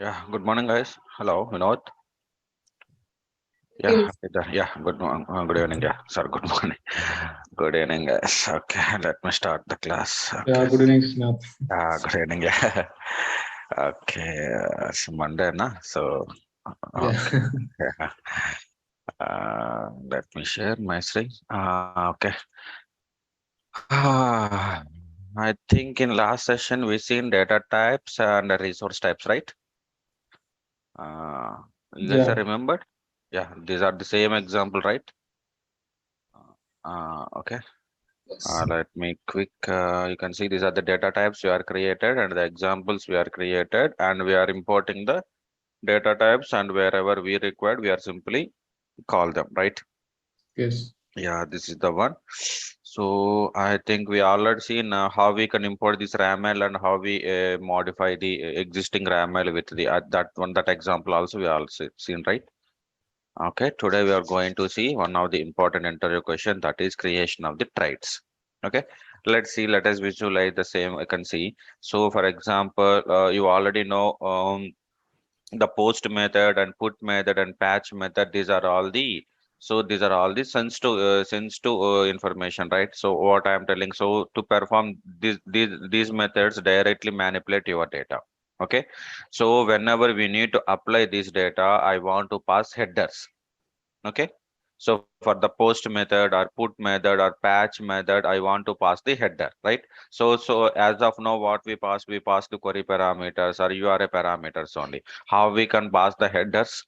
Yeah, good morning, guys. Hello, Vinod. Yeah, Yes. yeah, good morning, good evening. Yeah, sorry, good morning. Good evening, guys. Okay, let me start the class. Yeah, Okay, good evening, Snap. good evening. Yeah, okay, it's Monday, na? So, Yeah. okay, yeah. Let me share my screen. Okay. Ah, I think in last session we seen data types and resource types, right? Uh, you guys are Yeah. remembered? Yeah, these are the same example, right? Okay. Yes. Let me quick. You can see these are the data types we are created and the examples we are created, and we are importing the data types, and wherever we required, we are simply call them, right? Yes. Yeah, this is the one. So I think we already seen how we can import this RAML and how we modify the existing RAML with the that one, that example also we also seen, right? Okay, today we are going to see one of the important interview question, that is creation of the traits. Okay, let's see, let us visualize the same. I can see. So for example, you already know the post method and put method and patch method. These are all the, so these are all the sense to information, right? So what I am telling, so to perform these methods directly manipulate your data. Okay, so whenever we need to apply this data, I want to pass headers. Okay, so for the post method or put method or patch method, I want to pass the header, right? So as of now, what we pass the query parameters or URI parameters only. How we can pass the headers?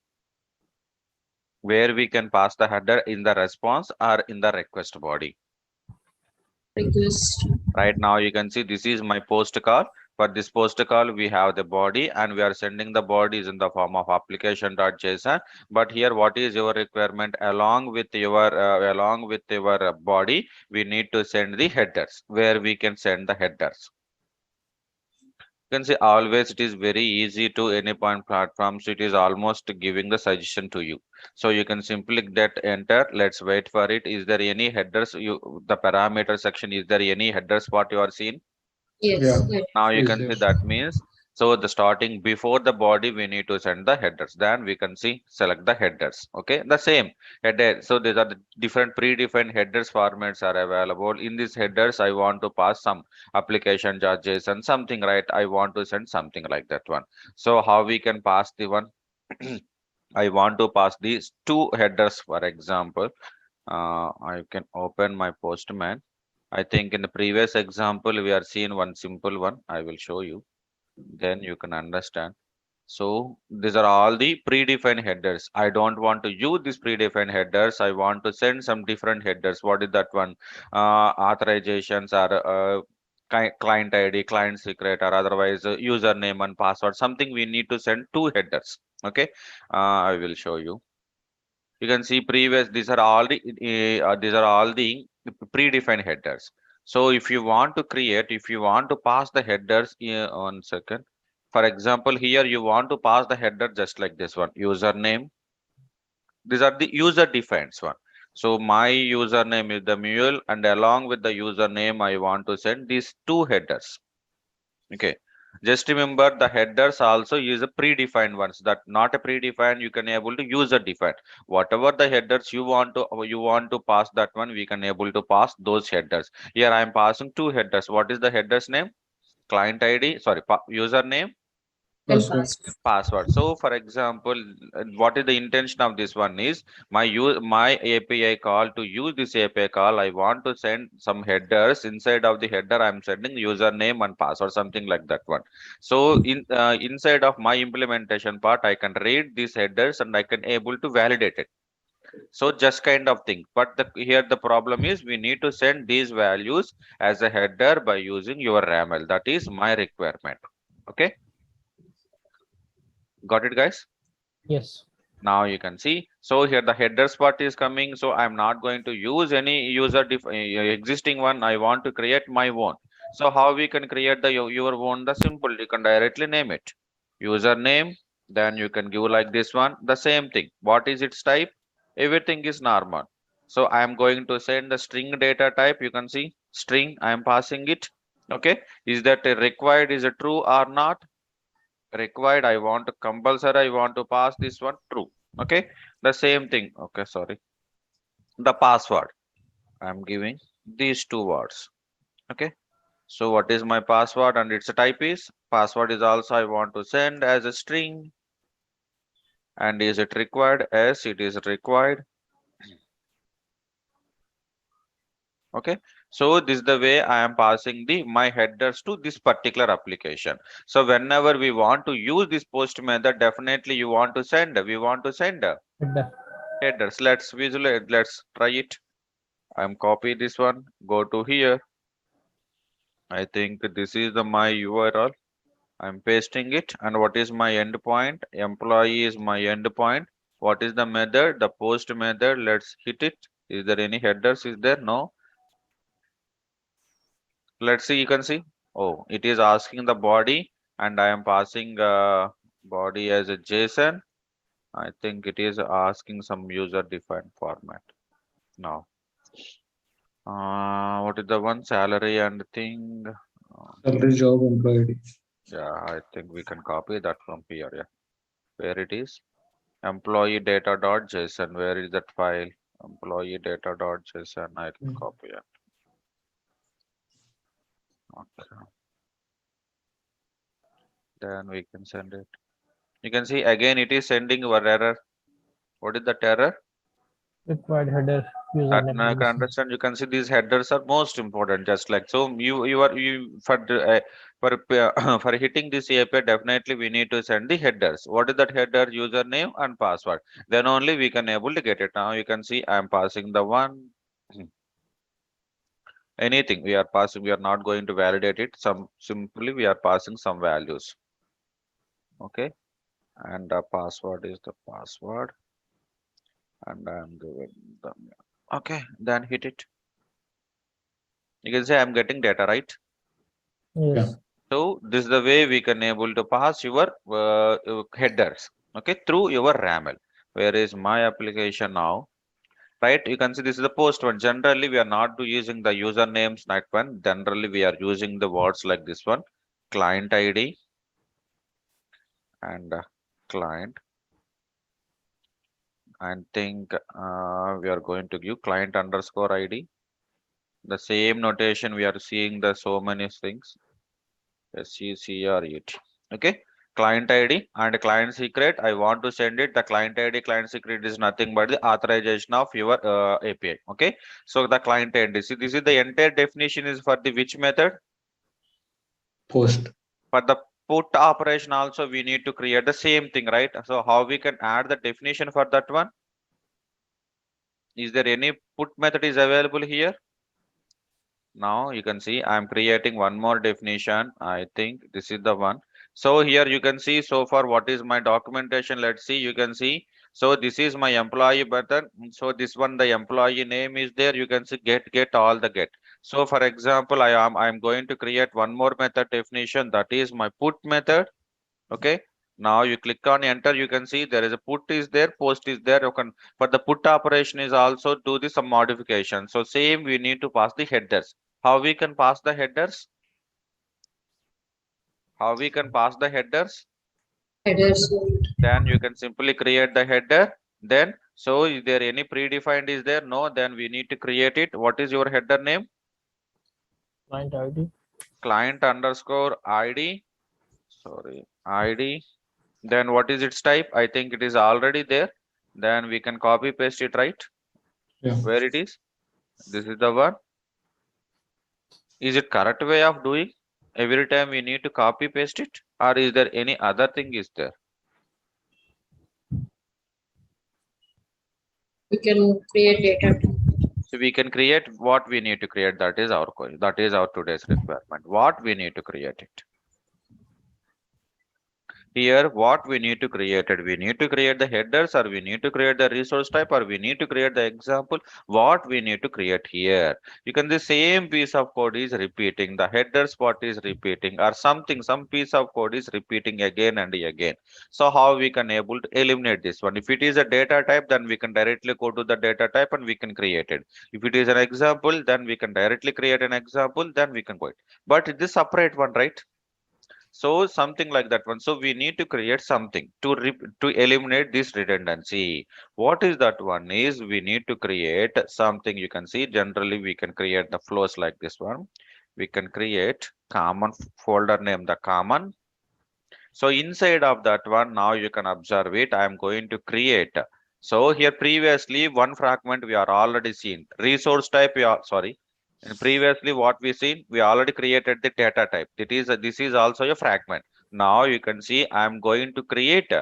Where we can pass the header, in the response or in the request body. Request. Right now, you can see this is my post call. For this post call, we have the body, and we are sending the bodies in the form of application.json. But here, what is your requirement? Along with your body, we need to send the headers. Where we can send the headers? You can see always it is very easy to any point platform. So it is almost giving the suggestion to you. So you can simply get enter. Let's wait for it. Is there any headers? The parameter section, is there any headers what you are seeing? Yes. Yeah. Yes. Now you Is can there? see that means, so the starting before the body we need to send the headers. Then we can see select the headers. Okay, the same header. So these are the different predefined headers formats are available. In these headers, I want to pass some application.json something, right? I want to send something like that one. So how we can pass the one? I want to pass these two headers, for example. I can open my postman. I think in the previous example, we are seeing one simple one. I will show you. Then you can understand. So these are all the predefined headers. I don't want to use these predefined headers. I want to send some different headers. What is that one? Authorizations are client ID, client secret, or otherwise username and password. Something we need to send two headers. Okay, I will show you. You can see previous, these are all the predefined headers. So if you want to create, if you want to pass the headers, one second. For example, here you want to pass the header just like this one, username. These are the user defines one. So my username is the mule, and along with the username, I want to send these two headers. Okay. Just remember the headers also is a predefined ones, that not a predefined, you can able to user define. Whatever the headers you want to pass, that one we can able to pass those headers. Here I am passing two headers. What is the headers name? Client ID, sorry, username, And Password. password. password. So for example, what is the intention of this one is my API call. To use this API call, I want to send some headers. Inside of the header, I'm sending username and password, something like that one. So inside of my implementation part, I can read these headers and I can able to validate it. So just kind of thing. But here the problem is we need to send these values as a header by using your RAML. That is my requirement. Okay, got it, guys? Yes. Now you can see, so here the headers part is coming. So I'm not going to use any existing one. I want to create my own. So how we can create your own? The simple, you can directly name it username. Then you can give like this one, the same thing. What is its type? Everything is normal. So I am going to send the string data type. You can see string, I am passing it. Okay, is that required, is it true or not? required, I want to compulsory, I want to pass this one true. Okay, the same thing. Okay, sorry. The password, I'm giving these two words. Okay, so what is my password and its type is password is also I want to send as a string. And is it required? Yes, it is required. Okay, so this is the way I am passing the my headers to this particular application. So whenever we want to use this post method, definitely you want to send, we want to send Header. headers. Let's visualize, let's try it. I'm copy this one, go to here. I think this is the my URL. I'm pasting it. And what is my endpoint? Employee is my endpoint. What is the method? The post method. Let's hit it. Is there any headers? Is there? No. Let's see, you can see. Oh, it is asking the body, and I am passing body as a JSON. I think it is asking some user defined format. Now, what is the one salary and thing? Salary, job, employee ID. Yeah, I think we can copy that from here. Yeah, where it is? Employee data.json. Where is that file? Employee data.json. I can copy it. Okay. Then we can send it. You can see again it is sending our error. What is that error? Required header That username now you is can missing. understand. You can see these headers are most important. Just like so, you for for hitting this API, definitely we need to send the headers. What is that header? Username and password. Then only we can able to get it. Now you can see I am passing the one. Anything we are passing, we are not going to validate it. Some simply we are passing some values. Okay, and the password is the password, and I am giving them. Okay, then hit it. You can say I'm getting data, right? Yes. So this is the way we can able to pass your headers, okay, through your RAML. Where is my application now? Right, you can see this is the post one. Generally, we are not using the usernames that one. Generally, we are using the words like this one, client ID and client. I think we are going to give client underscore ID. The same notation we are seeing the so many things. SECRET. Okay. Client ID and client secret. I want to send it. The client ID, client secret is nothing but the authorization of your API. Okay. So the client ID. See, this is the entire definition is for the which method? Post. For the put operation also we need to create the same thing, right? So how we can add the definition for that one? Is there any put method is available here? Now you can see I'm creating one more definition. I think this is the one. So here you can see so far what is my documentation. Let's see, you can see. So this is my employee button. So this one, the employee name is there. You can see get all the get. So for example, I'm going to create one more method definition, that is my put method. Okay. Now you click on enter, you can see there is a put is there, post is there. You can for the put operation is also do this some modification. So same we need to pass the headers. How we can pass the headers? How we can pass the headers? Headers. Then you can simply create the header. Then so is there any predefined is there? No, then we need to create it. What is your header name? Client ID. Client underscore ID. Sorry, ID. Then what is its type? I think it is already there. Then we can copy paste it, right? Yeah. Where it is? This is the one. Is it correct way of doing? Every time we need to copy paste it, or is there any other thing is there? We can create data too. So we can create what we need to create. That is our question. That is our today's requirement. What we need to create it. Here, what we need to create it, we need to create the headers, or we need to create the resource type, or we need to create the example. What we need to create here, you can the same piece of code is repeating, the headers part is repeating, or something, some piece of code is repeating again and again. So how we can able to eliminate this one? If it is a data type, then we can directly go to the data type and we can create it. If it is an example, then we can directly create an example, then we can go it. But this separate one, right? So something like that one. So we need to create something to eliminate this redundancy. What is that one? Is we need to create something. You can see generally we can create the flows like this one. We can create common folder name the common. So inside of that one, now you can observe it. I am going to create. So here previously one fragment we are already seen. Resource type we are sorry. And previously what we seen, we already created the data type. This is also a fragment. Now you can see I am going to create.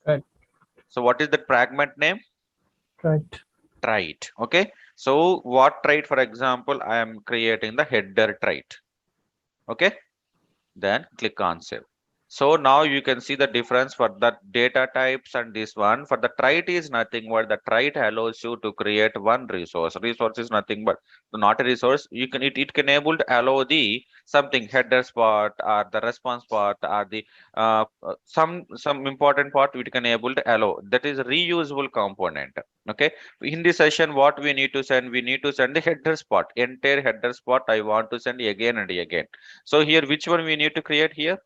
Right. So what is the fragment name? Right. Trait. Okay. So what trait, for example, I am creating the header trait. Okay. Then click on save. So now you can see the difference for the data types and this one. For the trait is nothing but the trait allows you to create one resource. Resource is nothing but not a resource. You can it can able to allow the something headers part or the response part or the some important part we can able to allow. That is a reusable component. Okay. In this session, what we need to send? We need to send the headers part. Entire headers part I want to send again and again. So here, which one we need to create here?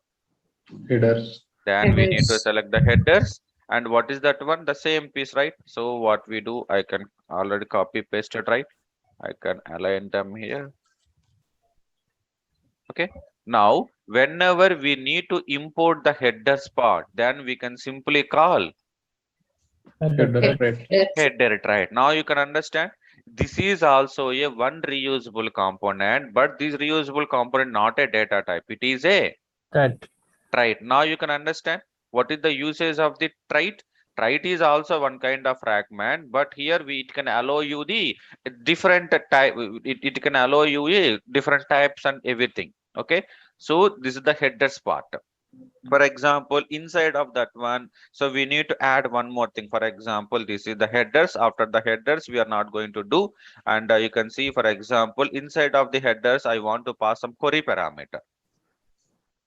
Headers. Then we need to Headers. select the headers. And what is that one? The same piece, right? So what we do, I can already copy paste it, right? I can align them here. Okay. Now, whenever we need to import the headers part, then we can simply call Header. Right. Header. header, right? Now you can understand. This is also a one reusable component, but this reusable component not a data type. It is a Right. trait. Now you can understand what is the usage of the trait. Trait is also one kind of fragment, but here it can allow you the different type. It can allow you different types and everything. Okay, so this is the headers part. For example, inside of that one, so we need to add one more thing. For example, this is the headers. After the headers, we are not going to do, and you can see, for example, inside of the headers, I want to pass some query parameter.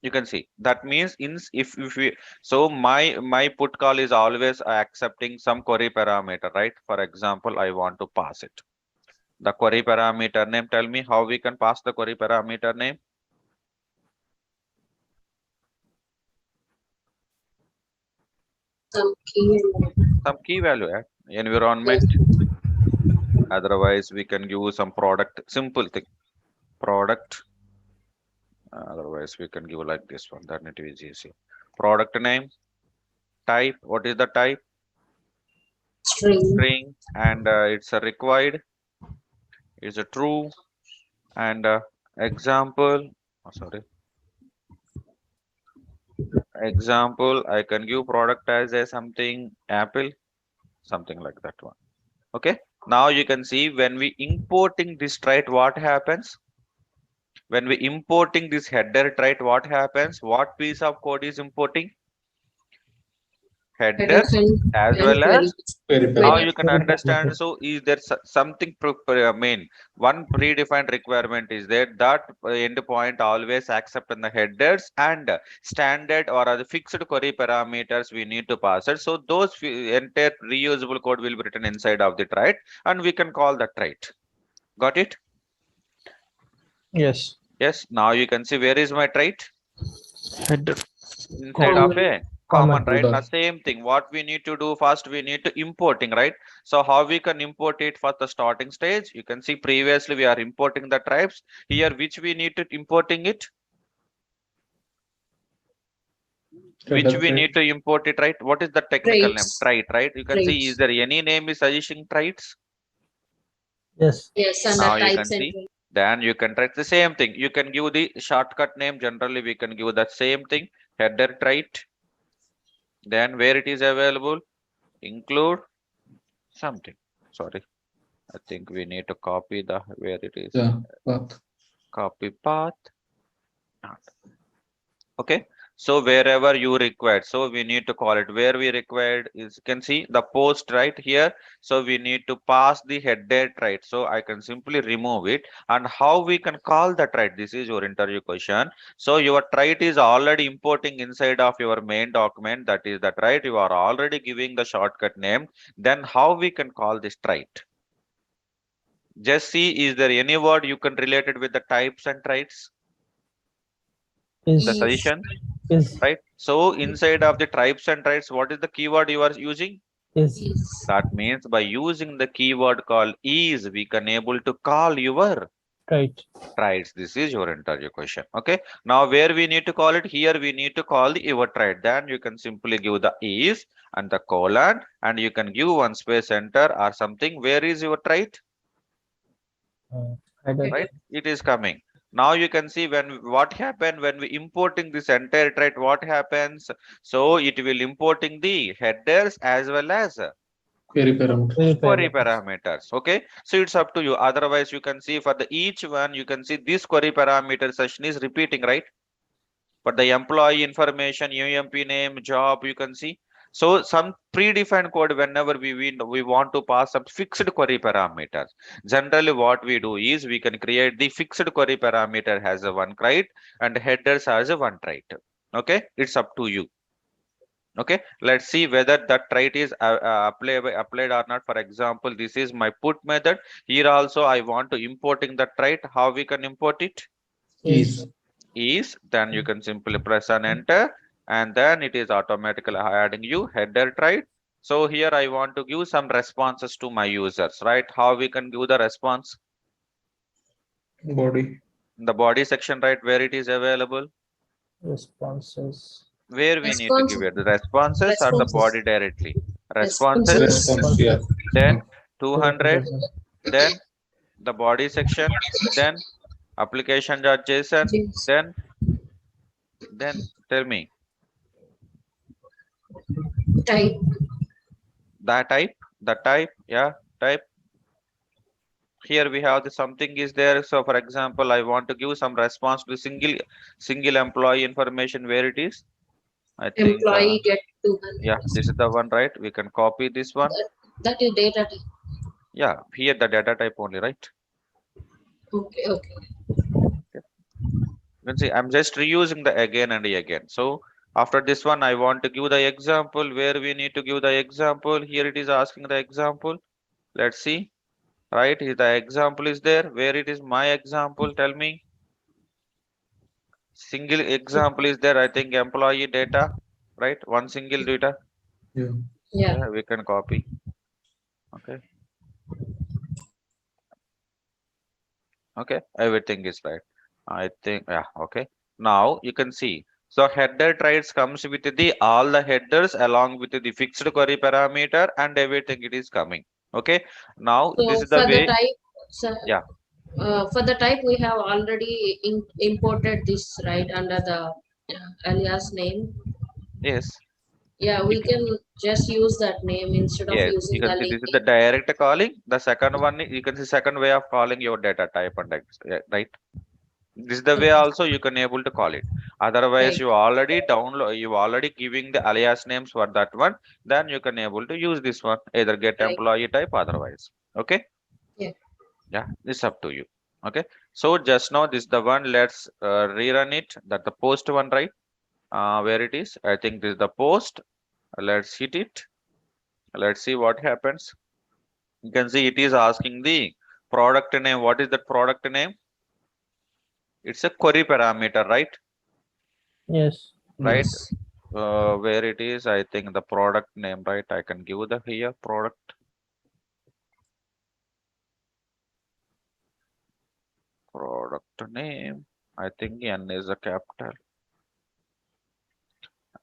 You can see that means if we so my put call is always accepting some query parameter, right? For example, I want to pass it the query parameter name. Tell me how we can pass the query parameter name. Some key. Some key value environment. Yes. Otherwise we can use some product, simple thing, product. Otherwise we can give like this one, then it is easy. Product name, type, what is the type? String. String. And it's a required, is a true. And example, sorry, example, I can give product as a something apple, something like that one. Okay. Now you can see when we importing this trait, what happens? When we importing this header trait, what happens? What piece of code is importing? Headers Headers as and well query. as. Now Query. you can understand. So is there something main one predefined requirement is there that endpoint always accept in the headers and standard or other fixed query parameters we need to pass it. So those entire reusable code will be written inside of the trait, and we can call that trait. Got it? Yes. Yes. Now you can see where is my trait Header. inside of Common. a common, right? Folder. Now same thing, what we need to do first, we need to importing, right? So how we can import it for the starting stage? You can see previously we are importing the types. Here which we need to importing it, which Header we trait. need to import it, right? What is the technical name? Traits. Trait, right? You can see, is Traits. there any name is suggesting traits? Yes. Yes, and Now the you types can and see, traits. then you can try the same thing. You can give the shortcut name. Generally we can give the same thing, header trait. Then where it is available, include something, sorry, I think we need to copy the where it is. Yeah. Path. Copy path. Okay. So wherever you required, so we need to call it where we required is, you can see the post right here. So we need to pass the header right. So I can simply remove it. And how we can call that right? This is your interview question. So your trait is already importing inside of your main document. That is that right. You are already giving the shortcut name. Then how we can call this trait? Just see, is there any word you can relate it with the types and traits? Is. The suggestion, Is. right? So inside of the tribes and traits, what is the keyword you are using? Is. Is. That means by using the keyword called is, we can able to call your Right. traits. This is your interview question. Okay. Now where we need to call it? Here we need to call the your trait. Then you can simply give the is and the colon, and you can give one space enter or something. Where is your trait? Header. Right? It is coming. Now you can see when what happened when we importing this entire trait, what happens? So it will importing the headers as well as Query parameters. query parameters. Okay, so it's up to you. Otherwise, you can see for the each one, you can see this query parameter session is repeating, right? But the employee information, UMP name, job, you can see. So some predefined code whenever we want to pass some fixed query parameters. Generally, what we do is we can create the fixed query parameter as a one trait and headers as a one trait. Okay, it's up to you. Okay, let's see whether that trait is applied or not. For example, this is my put method. Here also I want to importing the trait. How we can import it? Is. Is, then you can simply press and enter, and then it is automatically adding you header trait. So here I want to give some responses to my users, right? How we can give the response? Body. In the body section, right, where it is available, Responses. where we need to Response. give it the responses or the Responses. body directly. Responses. Responses, Response. Yeah. then 200, then the body section, then application.json, Yes. then tell me Type. the type, yeah, type. Here we have the something is there. So for example, I want to give some response to single employee information, where it is. I think Employee get 200. yeah, this is the one, right? We can copy this one. That is data type. Yeah, here the data type only, right? Okay. Okay. Okay. You can see I'm just reusing the again and again. So after this one, I want to give the example where we need to give the example. Here it is asking the example. Let's see, right? The example is there. Where it is my example? Tell me. Single example is there. I think employee data, right? One single data. Yeah. Yeah. Yeah, we can copy. Okay. Okay. Everything is right. I think, yeah. Okay. Now you can see. So header traits comes with the all the headers along with the fixed query parameter and everything it is coming. Okay. Now this So is the for the way. type, so, Yeah. for the type we have already imported this right under the alias name. Yes. Yeah, You we can just use that name instead of Yes, you using can the see this is the linking. direct calling. The second one, you can see second way of calling your data type and yeah, right. This is the way Okay. also you can able to call it. Otherwise, Right. you already download, you already giving the alias names for that one. Then you can able to use this one, either get Right. employee type otherwise. Okay. Yeah. Yeah, it's up to you. Okay. So just now this is the one. Let's rerun it. That the post one, right? Where it is? I think this is the post. Let's hit it. Let's see what happens. You can see it is asking the product name. What is that product name? It's a query parameter, right? Yes. Right? Yes. Where it is, I think the product name, right? I can give the here product name. I think N is a capital.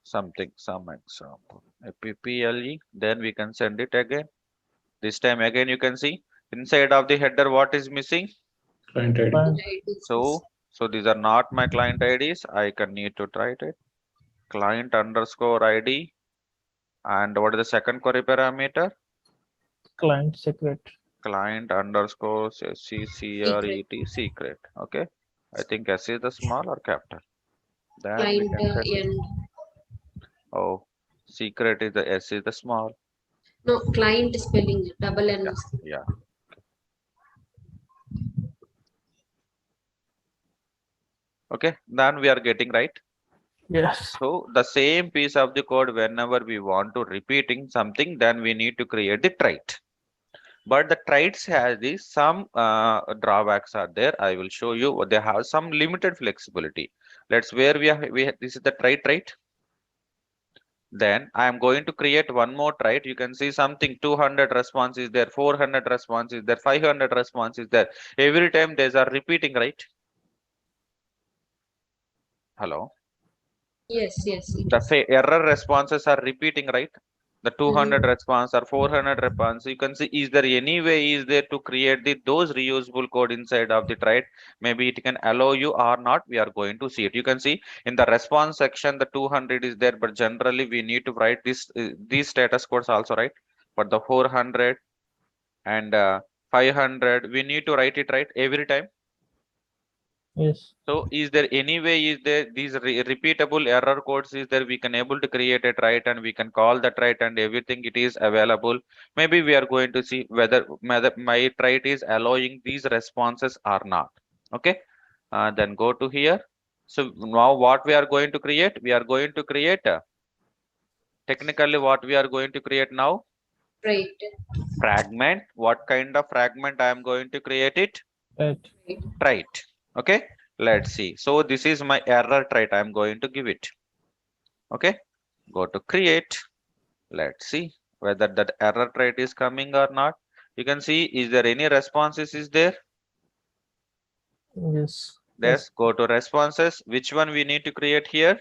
Something, some example. APPLE. Then we can send it again. This time again, you can see inside of the header, what is missing? Client ID. Right. It's So, so these are not my client IDs. I can need to try it. Client underscore ID. And what is the second query parameter? Client secret. Client underscore secret. secret secret. Okay. I think S is the small or capital. Then we Client can send it. and Oh, secret is the S is the small. no client spelling double N. Yeah, yeah. Okay. Then we are getting right. Yes. So the same piece of the code, whenever we want to repeating something, then we need to create the trait. But the traits has some drawbacks are there. I will show you. They have some limited flexibility. Let's where this is the trait, right? Then I am going to create one more trait. You can see something 200 response is there, 400 response is there, 500 response is there. Every time these are repeating, right? Hello. Yes, yes, it The is. error responses are repeating, right? The 200 Mhm. response or 400 response. You can see, is there any way is there to create those reusable code inside of the trait? Maybe it can allow you or not. We are going to see it. You can see in the response section, the 200 is there, but generally we need to write these status codes also, right? For the 400 and 500, we need to write it right every time. Yes. So is there any way is there these repeatable error codes is there we can able to create it right and we can call that right and everything it is available. Maybe we are going to see whether my trait is allowing these responses or not. Okay, then go to here. So now what we are going to create? We are going to create technically what we are going to create now? Right, Fragment. What kind of fragment I am going to create it? Right. right. Trait. Okay, let's see. So this is my error trait. I'm going to give it. Okay, go to create. Let's see whether that error trait is coming or not. You can see, is there any responses is there? Yes. Yes, go to responses. Which one we need to create here?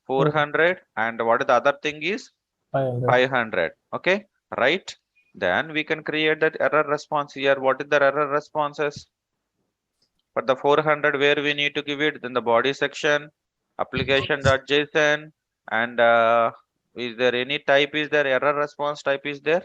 400 and what the other thing is 500. 500. Okay, right. Then we can create that error response here. What is the error responses? For the 400 where we need to give it, then the body section, application.json, and is there any type is there, error response type is there?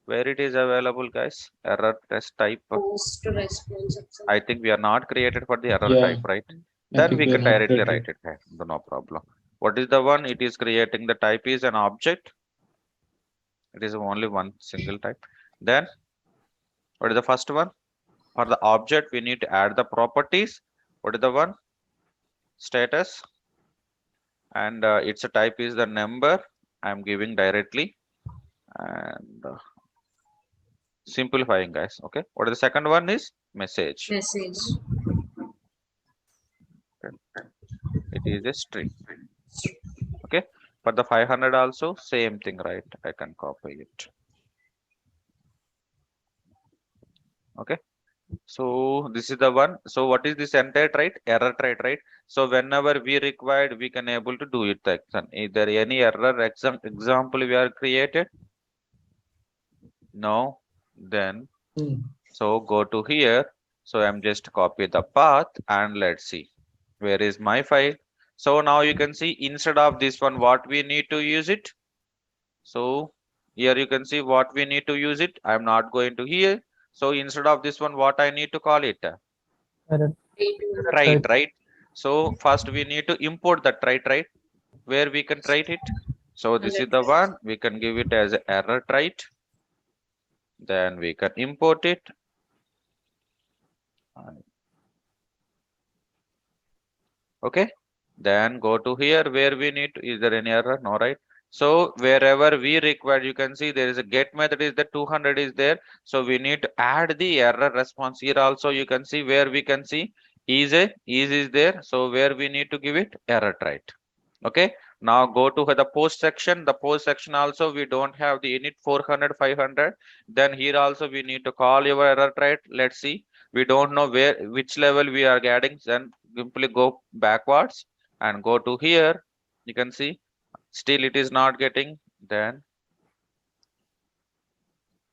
Where it is available, guys? Error test type. Post response or I something. think we are not created for the error Yeah, type, right? I Then think we we are can not directly write created. it here. No problem. What is the one? It is creating the type is an object. It is only one single type. Then what is the first one? For the object, we need to add the properties. What is the one? Status. And its a type is the number. I'm giving directly and simplifying, guys. Okay, what is the second one is message. Message. Okay. It is a string. Okay, for the 500 also same thing, right? I can copy it. Okay, so this is the one. So what is this entire trait? Error trait, right? So whenever we required, we can able to do it. Is there any error example we are created? No. Then so go to here. So I'm just copy the path and let's see where is my file. So now you can see instead of this one, what we need to use it. So here you can see what we need to use it. I'm not going to here. So instead of this one, what I need to call it? Error. Trait, Right. right? So first we need to import the trait, right? Where we can trait it. So And this is the one. We can give it as a error trait. Then we can import it. Okay, then go to here where we need to, is there any error? No, right? So wherever we require, you can see there is a get method is the 200 is there. So we need to add the error response here also. You can see where we can see is there. So where we need to give it error trait. Okay, now go to the post section. The post section also we don't have the init 400 500. Then here also we need to call your error trait. Let's see, we don't know which level we are getting. Then simply go backwards and go to here. You can see still it is not getting. Then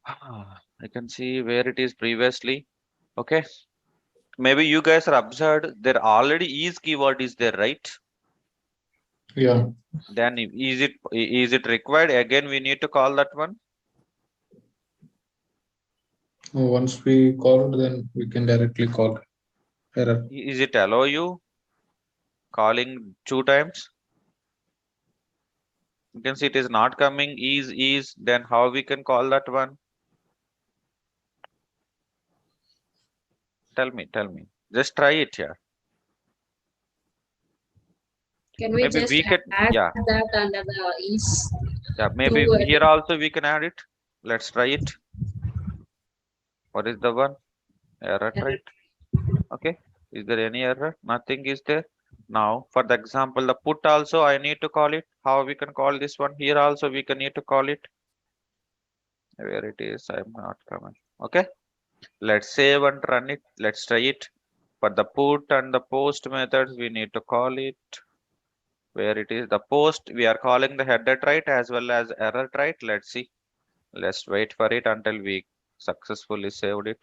I can see where it is previously. Okay, maybe you guys are observed there already is keyword is there, right? Yeah. Then is it required again we need to call that one? Once we called, then we can directly call error. Is it allow you calling 2 times? You can see it is not coming is then how we can call that one? Tell me. Just try it here. can we Maybe just we can, add yeah, that under the is maybe to here also we can add it. Let's try it. What is the one? Error, error? right? Okay. Is there any error? Nothing is there. Now, for the example, the put also I need to call it. How we can call this one? Here also we can need to call it. Where it is, I'm not coming. Okay, let's save and run it. Let's try it. For the put and the post methods, we need to call it. Where it is, the post, we are calling the header trait as well as error trait. Let's see. Let's wait for it until we successfully saved it.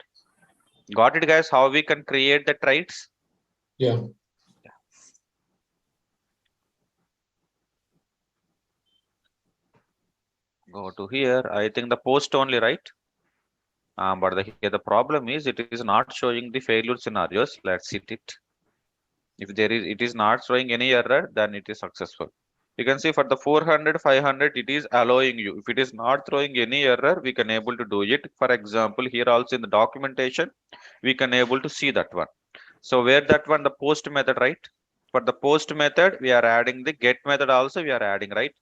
Got it, guys? How we can create the traits? Yeah. Go to here. I think the post only, right? But here the problem is it is not showing the failure scenarios. Let's hit it. If there is, it is not showing any error, then it is successful. You can see for the 400, 500, it is allowing you. If it is not throwing any error, we can able to do it. For example, here also in the documentation, we can able to see that one. So where that one, the post method, right? For the post method, we are adding the get method also we are adding, right?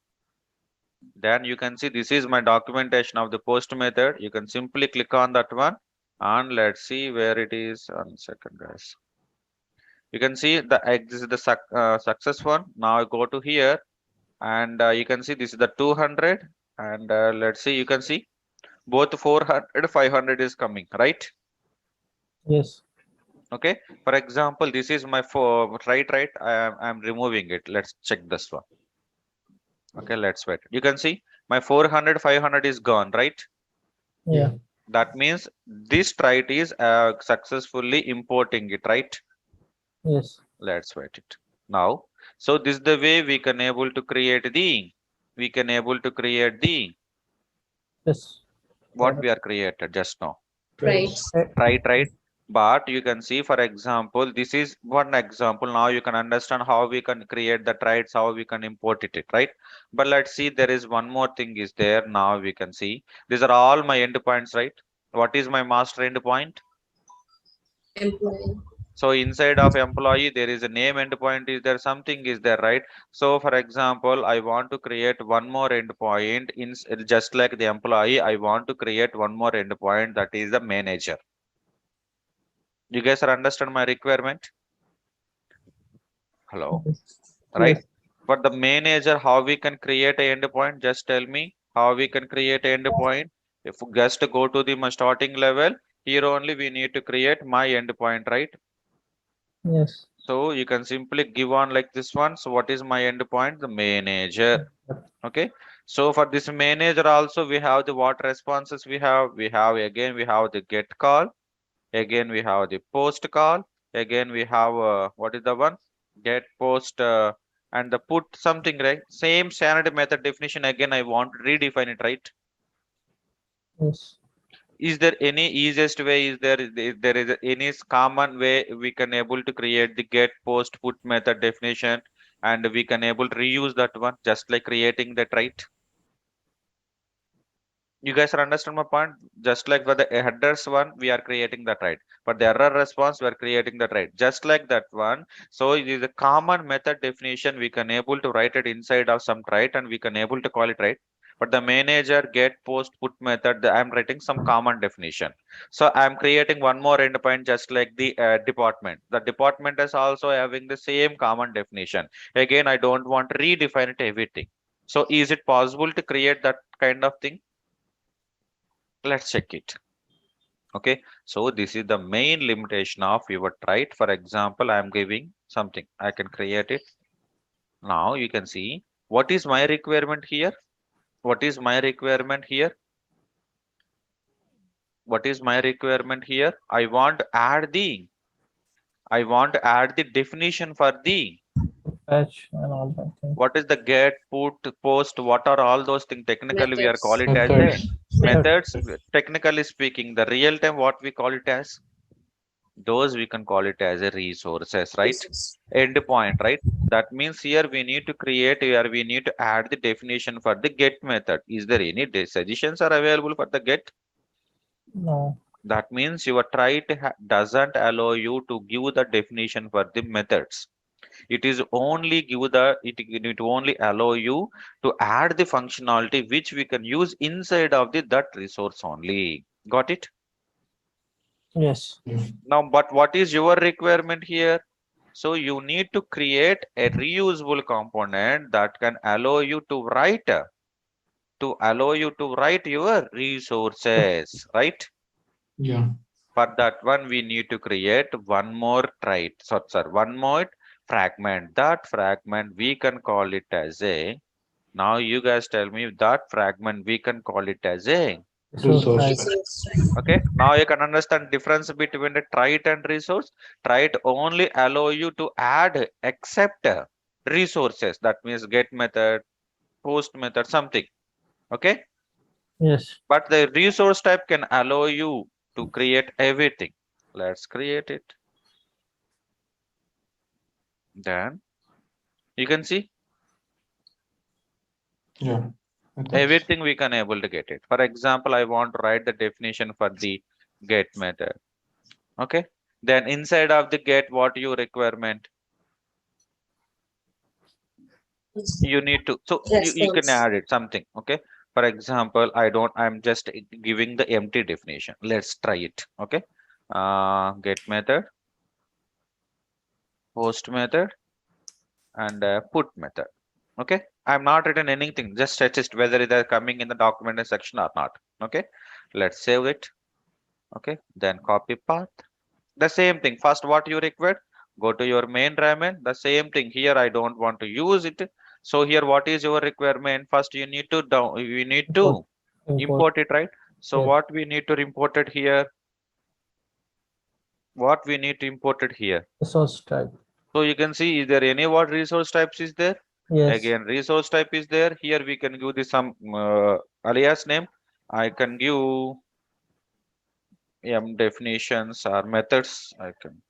Then you can see this is my documentation of the post method. You can simply click on that one and let's see where it is. 1 second, guys. You can see the this is the success one. Now I go to here and you can see this is the 200 and let's see, you can see both 400, 500 is coming, right? Yes. Okay. For example, this is my right. I'm removing it. Let's check this one. Okay, let's wait. You can see my 400, 500 is gone, right? Yeah. That means this trait is successfully importing it, right? Yes. Let's wait it now. So this is the way we can able to create the Yes. what we are created just now. Traits. Right. But you can see, for example, this is one example. Now you can understand how we can create the traits, how we can import it, right? But let's see, there is one more thing is there. Now we can see these are all my endpoints, right? What is my master endpoint? Employee. So inside of employee, there is a name endpoint. Is there something is there, right? So for example, I want to create one more endpoint in just like the employee. I want to create one more endpoint that is the manager. You guys are understand my requirement? Hello, right? Yes. For the manager, how we can create a endpoint? Just tell me how we can create a endpoint. If just go to the my starting level, here only we need to create my endpoint, right? Yes. So you can simply give on like this one. So what is my endpoint? The manager. Okay. So for this manager also we have the what responses we have. We have again we have the get call. Again we have the post call. Again we have what is the one? Get post and the put something, right? Same standard method definition. Again I want to redefine it, right? Yes. Is there any easiest way? Is there is any common way we can able to create the get post put method definition and we can able to reuse that one just like creating that, right? You guys are understand my point? Just like for the headers one, we are creating that, right? For the error response, we are creating that, right? Just like that one. So it is a common method definition. We can able to write it inside of some trait and we can able to call it, right? But the manager get post put method, I'm writing some common definition. So I'm creating one more endpoint just like the department. The department is also having the same common definition. Again, I don't want to redefine it everything. So is it possible to create that kind of thing? Let's check it. Okay, so this is the main limitation of your trait. For example, I am giving something, I can create it. Now you can see what is my requirement here. What is my requirement here? What is my requirement here? I want to add the definition for the Patch and all that thing. what is the get, put, post, what are all those things? Technically, we are call Methods. it as a Methods. methods. Technically speaking, the real time what we call it as, those we can call it as a resources, right? Resource. Endpoint, right? That means here we need to create, here we need to add the definition for the get method. Is there any suggestions are available for the get? No. That means your trait doesn't allow you to give the definition for the methods. It is only it only allow you to add the functionality which we can use inside of the that resource only. Got it? Yes. Now, but what is your requirement here? So you need to create a reusable component that can allow you to write your resources, right? Yeah. For that one, we need to create one more trait, sorry, one more fragment. That fragment we can call it as a. Now you guys tell me that fragment we can call it as a. Resource Resource type. type. Resource type. Okay, now you can understand difference between the trait and resource. Trait only allow you to add except resources. That means get method, post method, something. Okay, Yes. but the resource type can allow you to create everything. Let's create it. Then you can see Yeah. Methods. everything we can able to get it. For example, I want to write the definition for the get method. Okay, then inside of the get, what you requirement you need to, so you can Response. add it something. Okay, for example, I'm just giving the empty definition. Let's try it. Okay, get method, post method, and put method. Okay, I'm not written anything, just suggest whether it is coming in the document section or not. Okay, let's save it. Okay, then copy path. The same thing. First, what you require, go to your main ramen. The same thing here. I don't want to use it. So here, what is your requirement? First, you need to Import. Import. import it, right? So Yes. what we need to import it here? What we need to import it here? Resource type. So you can see, is there any what resource types is there? Yes. Again, resource type is there. Here we can give the some alias name. I can give definitions or methods. I can,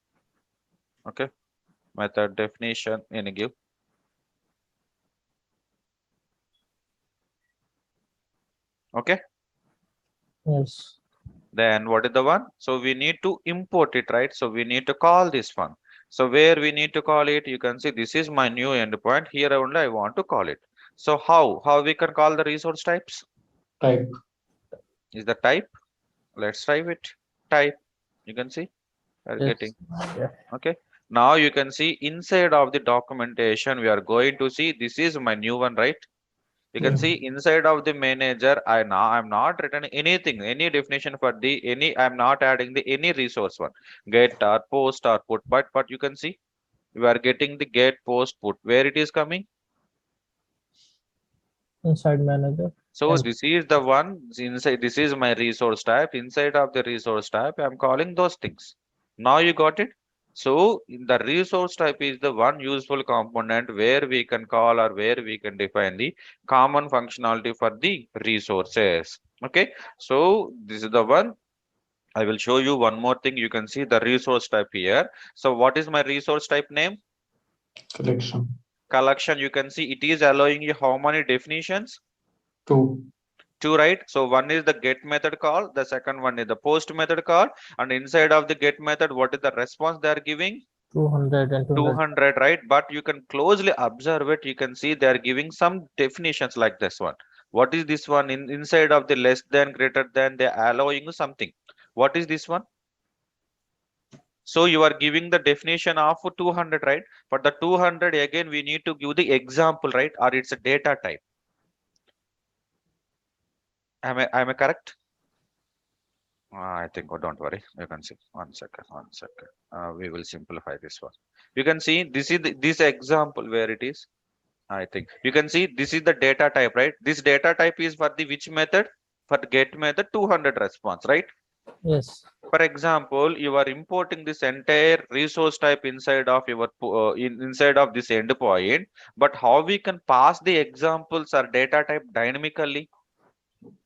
okay, method definition and give. Okay, Yes. then what is the one? So we need to import it, right? So we need to call this one. So where we need to call it, you can see this is my new endpoint. Here only I want to call it. So how we can call the resource types? Type. Is the type? Let's try it. Type. You can see we are Yes. getting. Yeah. Okay. Now you can see inside of the documentation, we are going to see this is my new one, right? You can Yeah. see inside of the manager, I'm not written anything, any definition for the any, I'm not adding the any resource one, get or post or put, but you can see we are getting the get, post, put. Where it is coming? Inside manager. So And this is the one inside, this is my resource type. Inside of the resource type, I'm calling those things. Now you got it. So in the resource type is the one useful component where we can call or where we can define the common functionality for the resources. Okay, so this is the one. I will show you one more thing. You can see the resource type here. So what is my resource type name? Collection. Collection. You can see it is allowing you how many definitions? 2. Two, right? So one is the get method call, the second one is the post method call, and inside of the get method, what is the response they are giving? 200 and 200. 200, right? But you can closely observe it. You can see they are giving some definitions like this one. What is this one? Inside of the less than, greater than, they are allowing you something. What is this one? So you are giving the definition of 200, right? For the 200, again, we need to give the example, right? Or it's a data type. Am I correct? I think, oh, don't worry. You can see. One second, one second. We will simplify this one. You can see this is this example where it is. I think you can see this is the data type, right? This data type is for the which method? For get method 200 response, right? Yes. For example, you are importing this entire resource type inside of your inside of this endpoint, but how we can pass the examples or data type dynamically?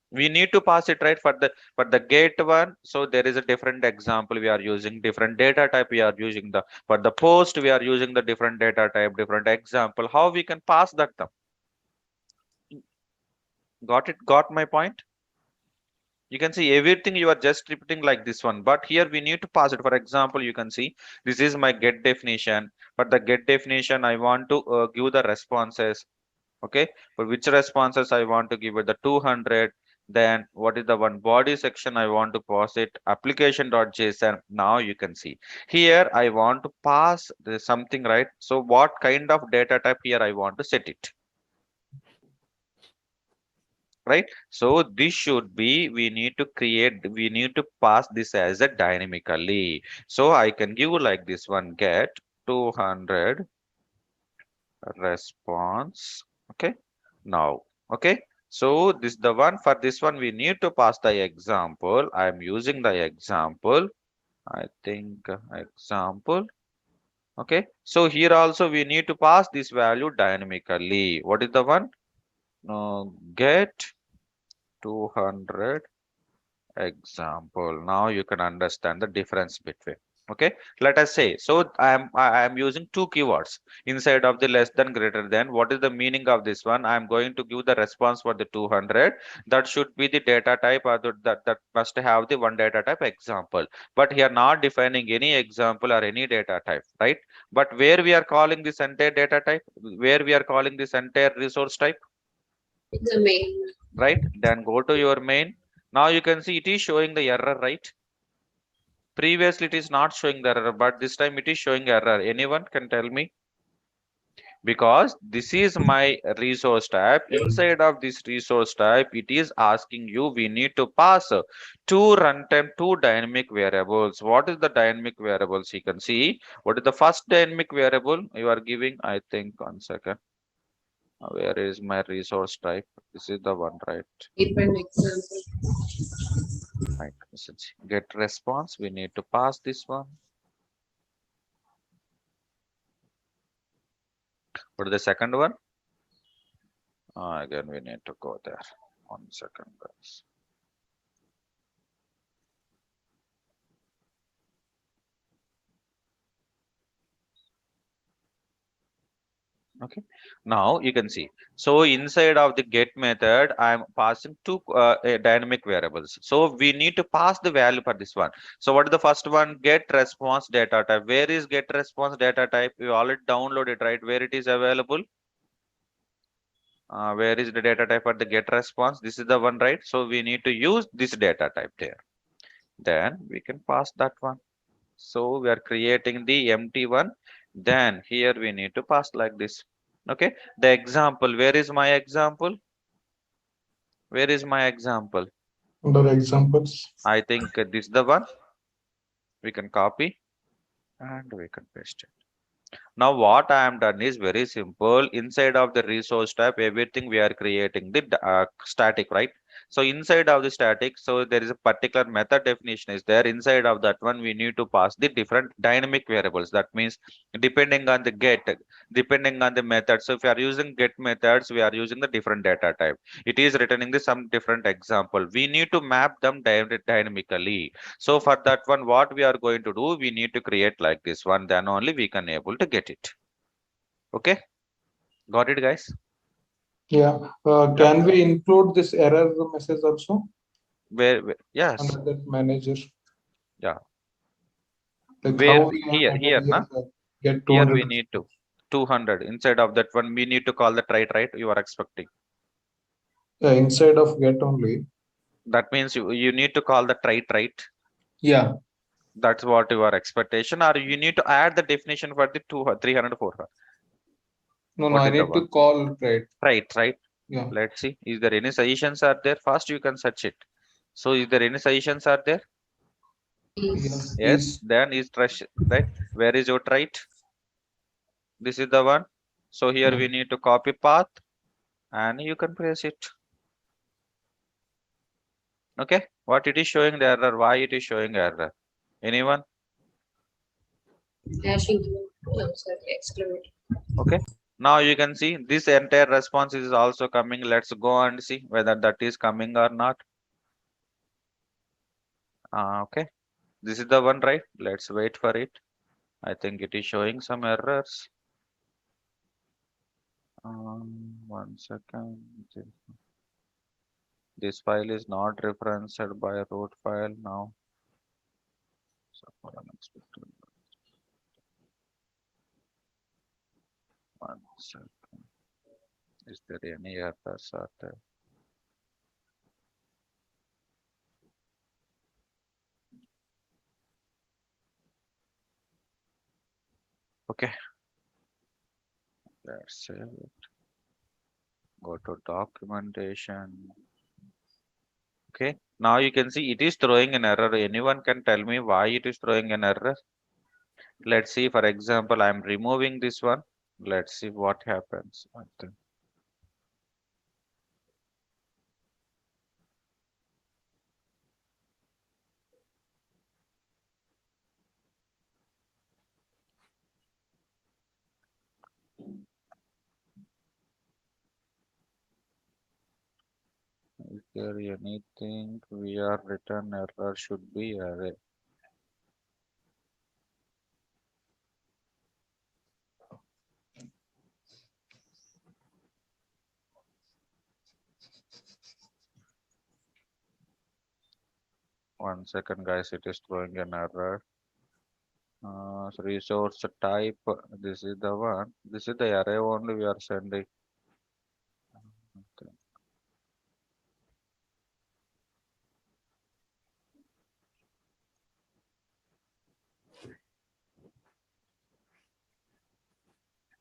We need to pass it, right? For the get one, so there is a different example, we are using different data type, we are using the, for the post we are using the different data type, different example. How we can pass that them? Got it? Got my point? You can see everything you are just repeating like this one, but here we need to pass it. For example, you can see this is my get definition. For the get definition, I want to give the responses. Okay, for which responses I want to give it the 200. Then what is the one body section I want to pass it? Application.json. Now you can see here I want to pass something, right? So what kind of data type here I want to set it, right? So this should be, we need to pass this as a dynamically. So I can give like this one, get 200 response. Okay. Now, okay. So this the one, for this one we need to pass the example. I am using the example. I think example. Okay. So here also we need to pass this value dynamically. What is the one? Get 200 example. Now you can understand the difference between. Okay, let us say, so I am using two keywords inside of the less than greater than. What is the meaning of this one? I am going to give the response for the 200. That should be the data type, or that must have the one data type example. But here not defining any example or any data type, right? But where we are calling this entire data type, where we are calling this entire resource type, The main. right? Then go to your main. Now you can see it is showing the error, right? Previously it is not showing the error, but this time it is showing error. Anyone can tell me? Because this is my resource type. Inside of this resource type, it is asking you, we need to pass two runtime, two dynamic variables. What is the dynamic variables? You can see what is the first dynamic variable you are giving. I think 1 second. Where is my resource type? This is the one, right? Depend example. Right. Get response. We need to pass this one. What is the second one? Again, we need to go there. 1 second, guys. Okay. Now you can see. So inside of the get method, I'm passing two dynamic variables. So we need to pass the value for this one. So what is the first one? Get response data type. Where is get response data type? You already downloaded, right? Where it is available? Where is the data type for the get response? This is the one, right? So we need to use this data type there. Then we can pass that one. So we are creating the empty one. Then here we need to pass like this. Okay. The example, where is my example? Where is my example? Under examples. I think this is the one. We can copy and we can paste it. Now what I am done is very simple. Inside of the resource type, everything we are creating the static, right? So inside of the static, so there is a particular method definition is there. Inside of that one, we need to pass the different dynamic variables. That means depending on the get, depending on the method. So if we are using get methods, we are using the different data type. It is returning the some different example. We need to map them dynamically. So for that one, what we are going to do, we need to create like this one, then only we can able to get it. Okay, got it, guys? Yeah. Yeah. Can we include this error message also Yes, under that manager? yeah. Like Where how we have here, added na? here get Here 200 we need to 200 inside of that one. We need to call the trait, right? You are expecting. inside of get only. That means you need to call the trait, right? Yeah. That's what your expectation, or you need to add the definition for the 300, 400. No, no, What I is the need one? to call right. Trait, right? Yeah. Let's see. Is there any suggestions are there? First, you can search it. So, is there any suggestions are there? Yeah. Is Yes. Is Then is trash, right? Where is your trait? This is the one. So here yeah. we need to copy path and you can press it. Okay. What it is showing the error? Why it is showing error? Anyone? hashing. Oh, sorry, exclamation. Okay. Now you can see this entire response is also coming. Let's go and see whether that is coming or not. Okay. This is the one, right? Let's wait for it. I think it is showing some errors. 1 second. This file is not referenced by root file now. So for unexpected. 1 second. Is there any errors are there? Okay, let's save it. Go to documentation. Okay, now you can see it is throwing an error. Anyone can tell me why it is throwing an error? Let's see, for example, I'm removing this one. Let's see what happens. I think. Is there anything we are return error should be array? One second, guys, it is throwing an error. So resource type, this is the one. This is the array only we are sending. Okay,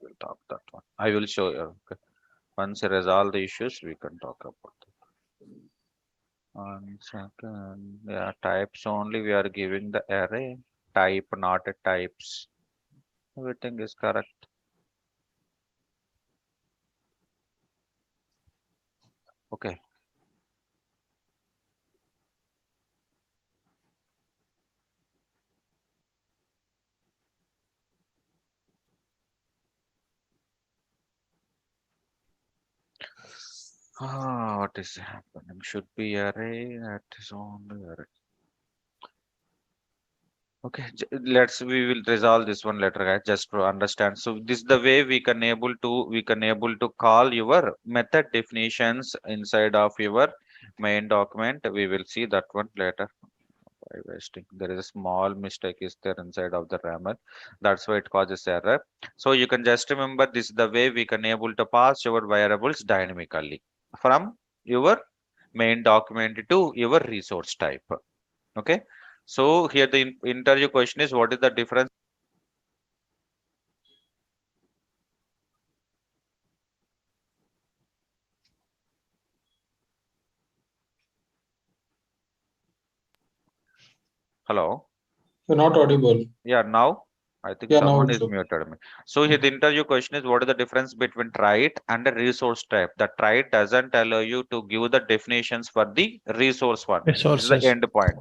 we'll talk that one. I will show you. Okay. Once you resolve the issues, we can talk about it. 1 second. Yeah, types only we are giving the array type, not a types. Everything is correct. Okay. What is happening? Should be array. That is only array. Okay, we will resolve this one later, guys, just to understand. So this is the way we can able to call your method definitions inside of your main document. We will see that one later. By wasting, there is a small mistake is there inside of the rammer. That's why it causes error. So you can just remember this is the way we can able to pass your variables dynamically from your main document to your resource type. Okay, so here the interview question is, what is the difference? Hello. You're not audible. Yeah, now I think Yeah, now someone it's is okay. muted me. So here the interview question is, what is the difference between trait and a resource type? The trait doesn't allow you to give the definitions for the resource one. This is the Resources. end point.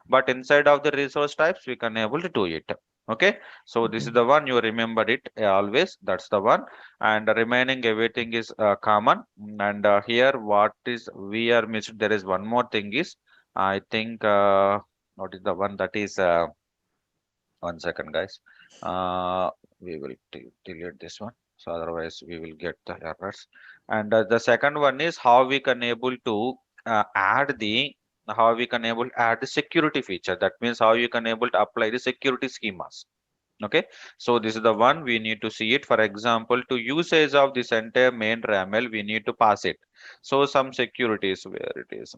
But inside of the resource types, we can able to do it. Okay, so this is the one you remembered it always. That's the one, and the remaining everything is common. And here, what is we are missed? There is one more thing is, I think, what is the one that is? 1 second, guys. We will delete this one. So otherwise we will get the errors. And the second one is how we can able to add the how we can able to add the security feature. That means how you can able to apply the security schemas. Okay, so this is the one we need to see it. For example, to usage of this entire main raml, we need to pass it. So some securities where it is.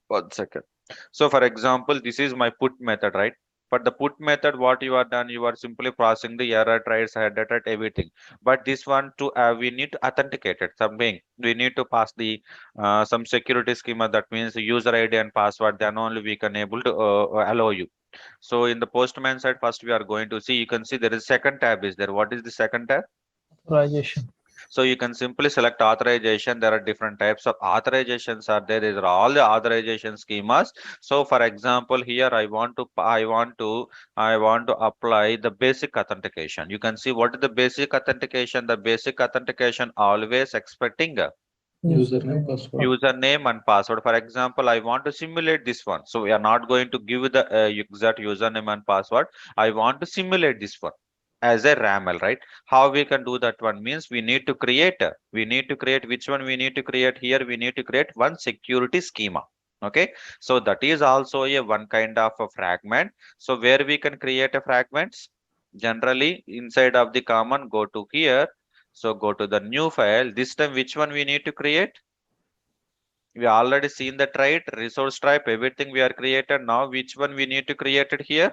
1 second. So for example, this is my put method, right? For the put method, what you are done, you are simply passing the error tries, header, at everything. But this one to we need to authenticate it. Something we need to pass the some security schema. That means user ID and password. Then only we can able to allow you. So in the postman side, first we are going to see. You can see there is second tab is there. What is the second tab? Authorization. So you can simply select authorization. There are different types of authorizations are there. These are all the authorization schemas. So for example, here I want to apply the basic authentication. You can see what is the basic authentication. The basic authentication always expecting a Username, password. username and password. For example, I want to simulate this one. So we are not going to give the exact username and password. I want to simulate this one as a raml, right? How we can do that one means we need to create which one we need to create here. We need to create one security schema. Okay, so that is also a one kind of a fragment. So where we can create a fragments, generally inside of the common, go to here. So go to the new file. This time which one we need to create? We already seen the trait, resource type, everything we are created. Now which one we need to create it here?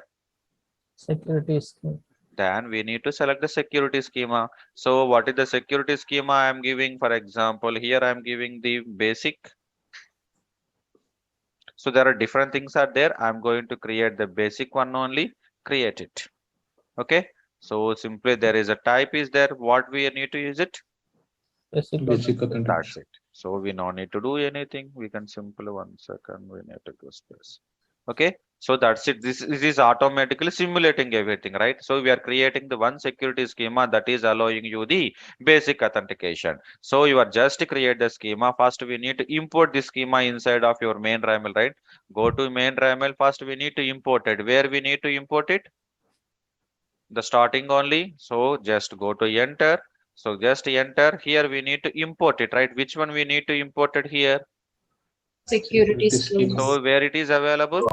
Security scheme. Then we need to select the security schema. So what is the security schema I am giving? For example, here I am giving the basic. So there are different things are there. I'm going to create the basic one only, create it. Okay. So simply there is a type is there. What we need to use it? Basic Basic authentication. That's authentication. it. So we no need to do anything. We can simply 1 second. We need to go space. Okay. So that's it. This is automatically simulating everything, right? So we are creating the one security schema that is allowing you the basic authentication. So you are just create the schema. First, we need to import the schema inside of your main YAML, right? Go to main YAML. First, we need to import it. Where we need to import it? The starting only. So just go to enter. So just enter here. We need to import it, right? Which one we need to import it here? Security Security schema. schemes. So where it is available?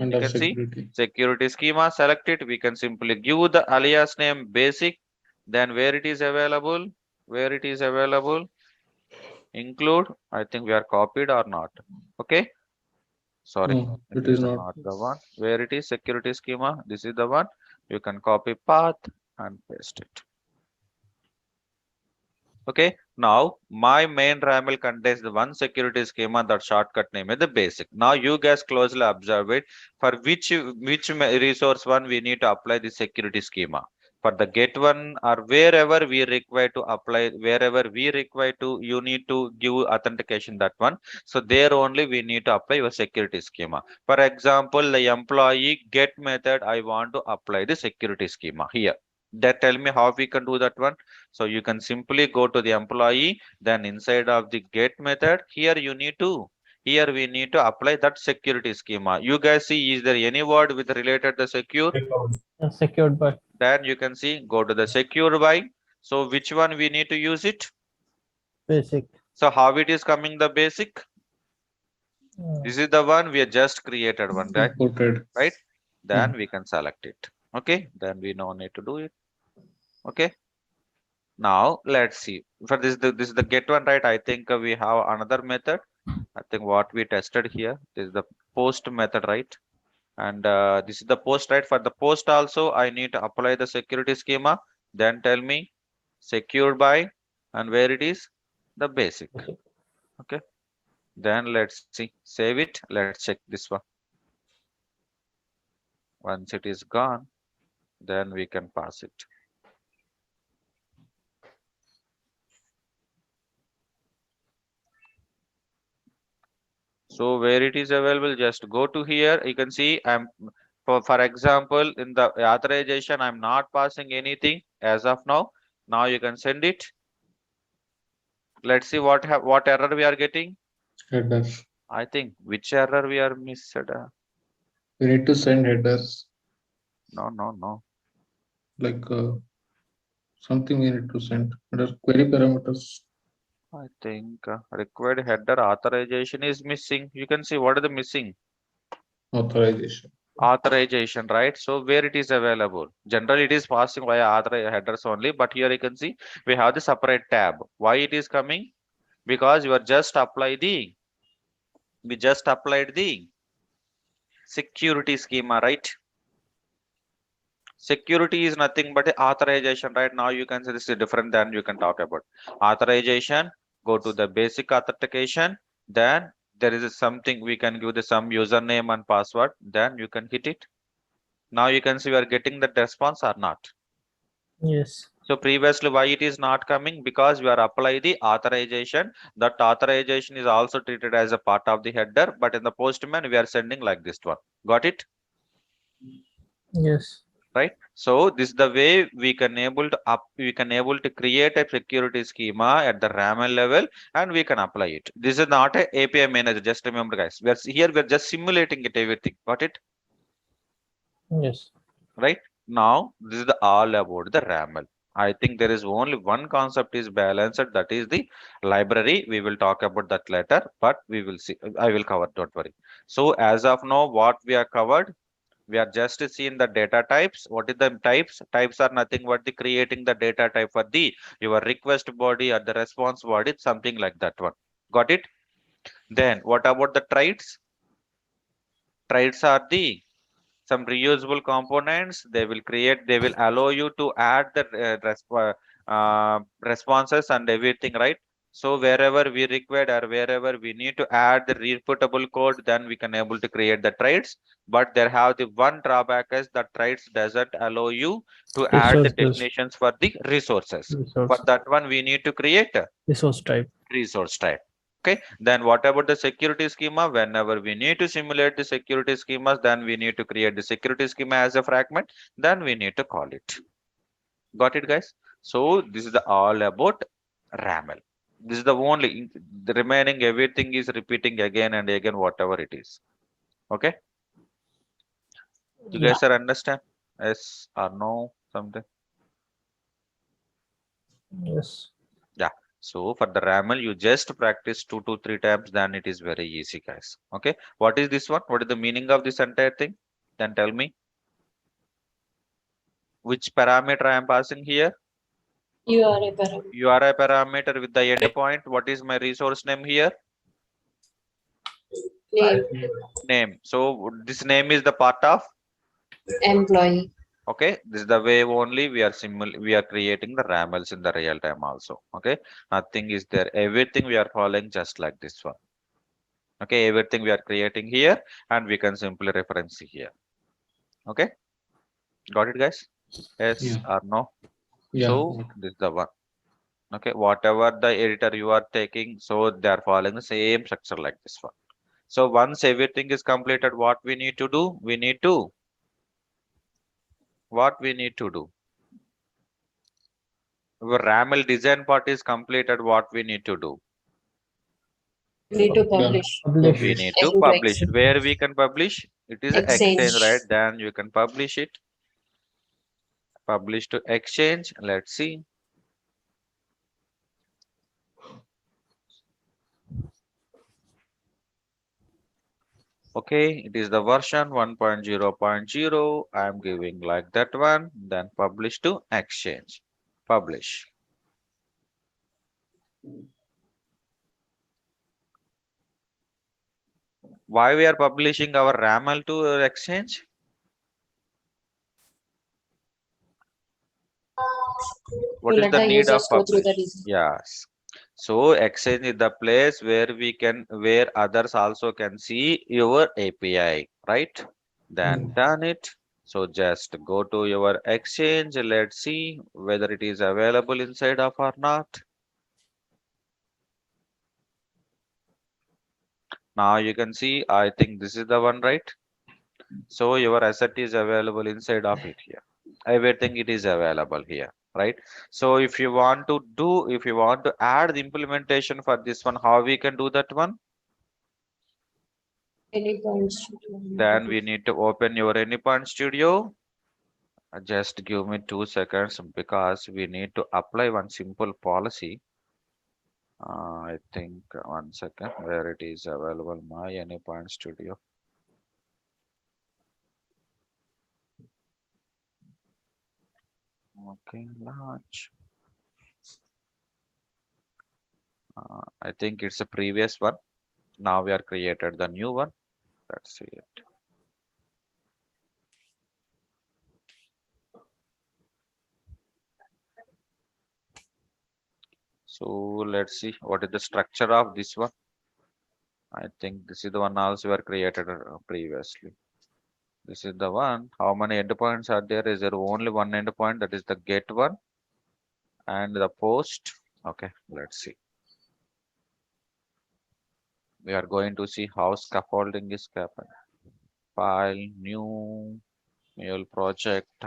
You Under can see security. security schema, select it. We can simply give the alias name basic. Then where it is available, where it is available, include. I think we are copied or not. Okay. Sorry, No, it it is is not. not the one. Where it is security schema. This is the one. You can copy path and paste it. Okay, now my main YAML contains the one security schema that shortcut name is the basic. Now you guys closely observe it. For which resource one we need to apply the security schema. For the get one or wherever we require to apply, wherever we require to, you need to give authentication that one. So there only we need to apply your security schema. For example, the employee get method, I want to apply the security schema here. That tell me how we can do that one. So you can simply go to the employee, then inside of the get method, here we need to apply that security schema. You guys see, is there any word with related to secure? Secured by. Then you can see, go to the secure by. So which one we need to use it? Basic. So how it is coming the basic? Uh, This is the one we have just created one, right? Imported. Right? Yeah. Then we can select it. Okay, then we no need to do it. Okay. Now let's see. For this is the get one, right? I think we have another method. I think what we tested here is the post method, right? And this is the post, right? For the post also, I need to apply the security schema. Then tell me secured by and where it is the basic. basic. Okay. Then let's see. Save it. Let's check this one. Once it is gone, then we can pass it. So where it is available, just go to here. You can see I'm for example, in the authorization, I'm not passing anything as of now. Now you can send it. Let's see what error we are getting. Headers. I think which error we are missed. We need to send headers No, no, no. like something we need to send. Under query parameters. I think required header authorization is missing. You can see what is the missing Authorization. authorization, right? So where it is available. Generally, it is passing via author headers only, but here you can see we have the separate tab. Why it is coming? Because you are just we just applied the security schema, right? Security is nothing but authorization, right? Now you can say this is different than you can talk about authorization. Go to the basic authentication, then there is something we can give the some username and password, then you can hit it. Now you can see we are getting that response or not. Yes. So previously why it is not coming? Because we are apply the authorization. That authorization is also treated as a part of the header, but in the postman we are sending like this one. Got it? Yes. Right? So this is the way we can able to create a security schema at the YAML level and we can apply it. This is not a API manager. Just remember, guys, we are just simulating it everything. Got it? Yes. Right? Now this is the all about the YAML. I think there is only one concept is balanced, that is the library. We will talk about that later, but we will see. I will cover, don't worry. So as of now, what we are covered, we are just seeing the data types. What is the types? Types are nothing but the creating the data type for the your request body or the response body, something like that one. Got it? Then what about the traits? Traits are the some reusable components. They will allow you to add the responses and everything, right? So wherever we required or wherever we need to add the repeatable code, then we can able to create the traits. But there have the one drawback is that traits doesn't allow you to add the Resources. definitions for the resources. For Resource. that one, we need to create a Resource type. resource type. Okay, then what about the security schema? Whenever we need to simulate the security schemas, then we need to create the security schema as a fragment, then we need to call it. Got it, guys? So this is all about RAML. This is the only, the remaining everything is repeating again and again, whatever it is. Okay, you Yeah. guys are understand? Yes or no? Something. Yes. Yeah. So for the RAML, you just practice 2 to 3 times, then it is very easy, guys. Okay. What is this one? What is the meaning of this entire thing? Then tell me which parameter I am passing here. You are a parameter. You are a parameter with the endpoint. What is my resource name here? Name. Name. So this name is the part of. Employee. Okay, this is the way only we are creating the RAMLs in the real time also. Okay, nothing is there. Everything we are following just like this one. Okay, everything we are creating here and we can simply reference here. Okay, got it, guys? Yes Yeah. or no? Yeah. So this is the one. Okay, whatever the editor you are taking, so they are following the same structure like this one. So once everything is completed, what we need to do? What we need to do? Our RAML design part is completed. What we need to do? Need to Yeah. publish. Publish. We need to Into publish it. Exchange. Where we can publish? It is Exchange. Exchange, right? Then you can publish it. Publish to Exchange. Let's see. Okay, it is the version 1.0.0. I am giving like that one. Then publish to Exchange. Publish. Why we are publishing our RAML to Exchange? To What is let the the need of users go through the publish? design. Yes. So Exchange is the place where others also can see your API, right? Then done it. So just go to your Exchange. Let's see whether it is available inside of or not. Now you can see, I think this is the one, right? So your asset is available inside of it here. Everything it is available here, right? So if you want to add the implementation for this one, how we can do that one? Any points? Then we need to open your Anypoint Studio. Just give me 2 seconds because we need to apply one simple policy. I think 1 second where it is available, my Anypoint Studio. Okay, launch. I think it's a previous one. Now we are created the new one. Let's see it. So let's see what is the structure of this one. I think this is the one also we are created previously. This is the one. How many endpoints are there? Is there only one endpoint? That is the get one and the post. Okay, let's see. We are going to see how scaffolding is happening. File, new, mule project.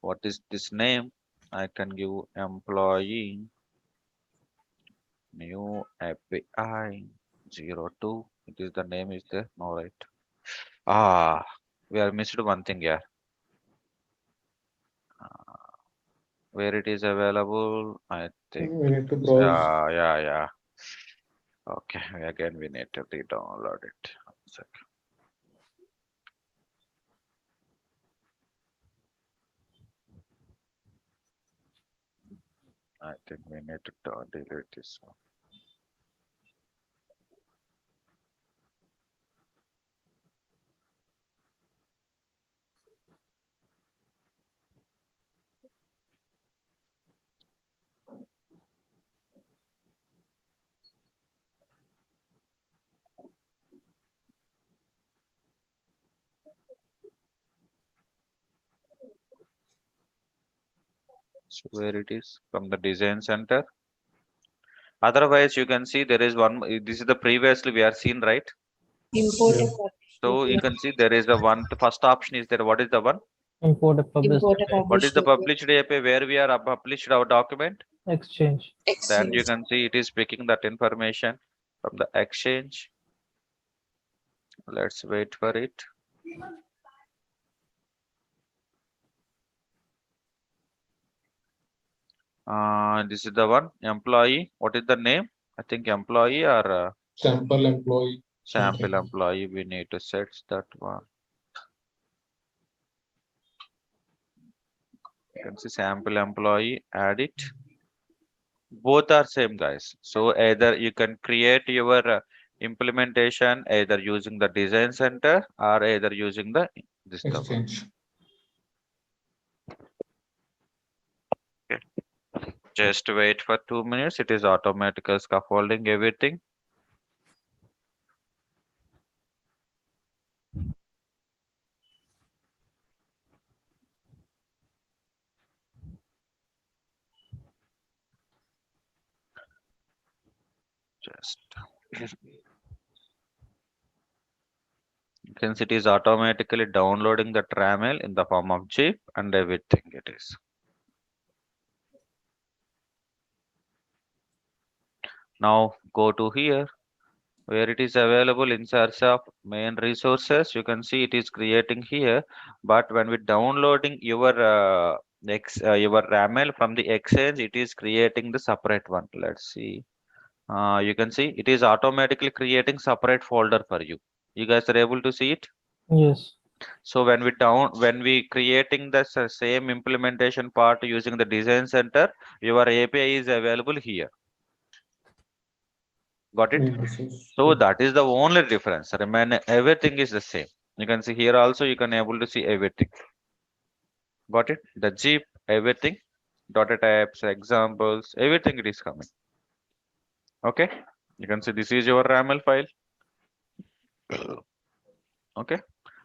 What is this name? I can give employee, new API 02. It is the name is there. No, right. Ah, we are missed one thing here. Where it is available, I think. We need to browse. Yeah. Okay, again we need to re-download it. 1 second. I think we need to delete this one. So where it is from the design center. Otherwise, you can see there is one. This is the previously we are seen, right? Import a Yeah. published So you API. can see there is a one. The first option is there. What is the one? Import a published Import a What is published the API. published API where we are published our document? exchange. Then you Exchange. can see it is picking that information from the exchange. Let's wait for it. This is the one employee. What is the name? I think employee or Sample employee, sample something. employee. We need to set that one. You can see sample employee. Add it. Both are same, guys. So either you can create your implementation either using the design center or either using the this the one. Exchange. Okay. Just wait for 2 minutes. It is automatically scaffolding everything. Just you can see it is automatically downloading the TRAML in the form of zip and everything it is. Now go to here where it is available in search of main resources. You can see it is creating here, but when we downloading your your raml from the exchange, it is creating the separate one. Let's see. You can see it is automatically creating separate folder for you. You guys are able to see it. Yes. So when we creating the same implementation part using the design center, your API is available here. Got it? Yes, yes. So that is the only difference. Remain everything is the same. You can see here also you can able to see everything. Got it? The zip, everything, data types, examples, everything it is coming. Okay. You can see this is your YAML file. Okay.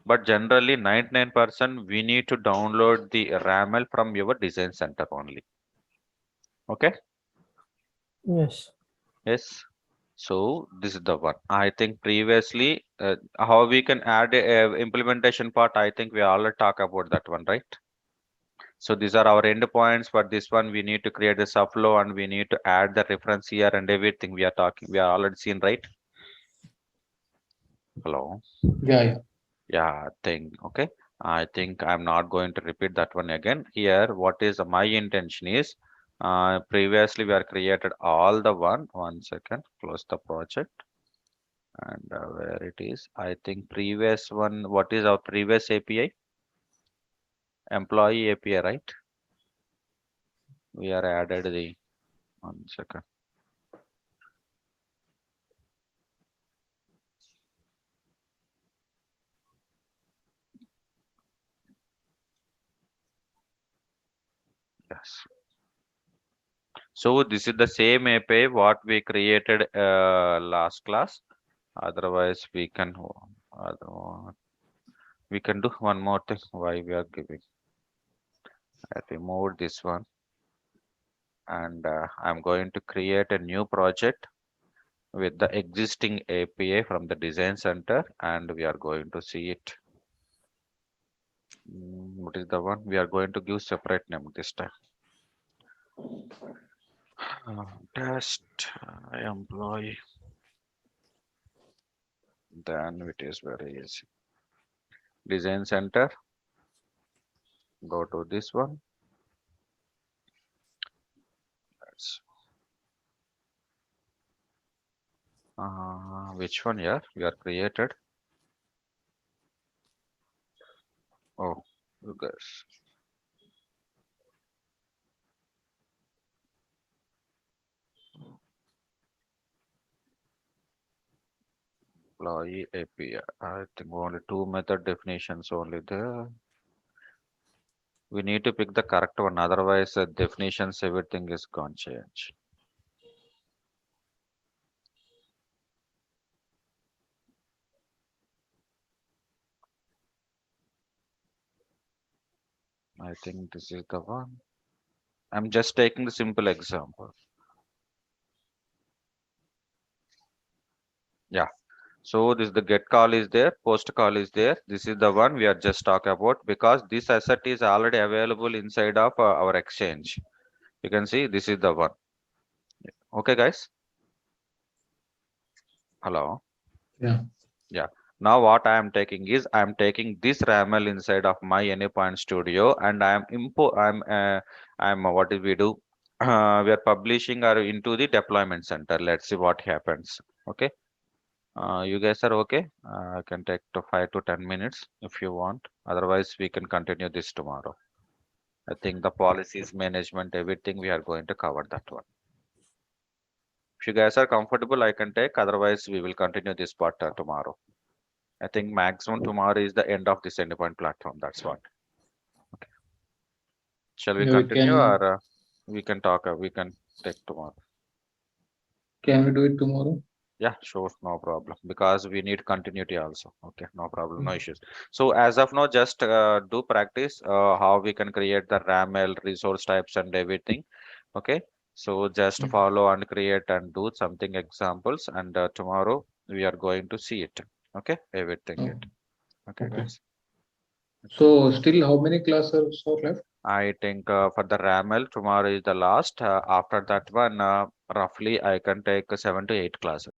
But generally 99% we need to download the YAML from your design center only. Okay. Yes. Yes. So this is the one. I think previously how we can add a implementation part. I think we already talk about that one, right? So these are our endpoints. For this one, we need to create the subflow and we need to add the reference here and everything we are talking. We are already seen, right? Hello. Yeah. Yeah, okay. I think I'm not going to repeat that one again. Here, what is my intention is previously we are created all the one second, close the project. And where it is, I think previous one, what is our previous API? Employee API, right? We are added the one second. Yes. So this is the same API what we created last class. Otherwise, we can do one more thing. Why we are giving? I remove this one, and I'm going to create a new project with the existing API from the design center, and we are going to see it. What is the one? We are going to give separate name this time. Test employee. Then it is very easy. Design center. Go to this one. Let's, which one here? We are created. Oh, you guys. Employee API. I think only two method definitions only there. We need to pick the correct one, otherwise definitions everything is gone change. I think this is the one. I'm just taking the simple example. Yeah. So this the get call is there, post call is there. This is the one we are just talking about because this asset is already available inside of our exchange. You can see this is the one. Okay, guys. Hello. Yeah. Yeah. Now what I am taking is I am taking this RAML inside of my Anypoint Studio and I'm what did we do? We are publishing our into the deployment center. Let's see what happens. Okay. You guys are okay? I can take to 5 to 10 minutes if you want. Otherwise, we can continue this tomorrow. I think the policies, management, everything we are going to cover that one. If you guys are comfortable, I can take. Otherwise, we will continue this part tomorrow. I think maximum tomorrow is the end of this endpoint platform. That's what. Shall we Yeah, we continue can. or we can talk? We can take tomorrow. Can we do it tomorrow? Yeah, sure, no problem. Because we need continuity also. Okay, no problem, no Mm. issues. So as of now, just do practice how we can create the RAML resource types and everything. Okay, so just Mm. follow and create and do something examples, and tomorrow we are going to see it. Okay, everything Oh, it. Okay, okay. guys. So still how many classes are left? I think for the RAML tomorrow is the last. After that one, roughly I can take 7 to 8 classes.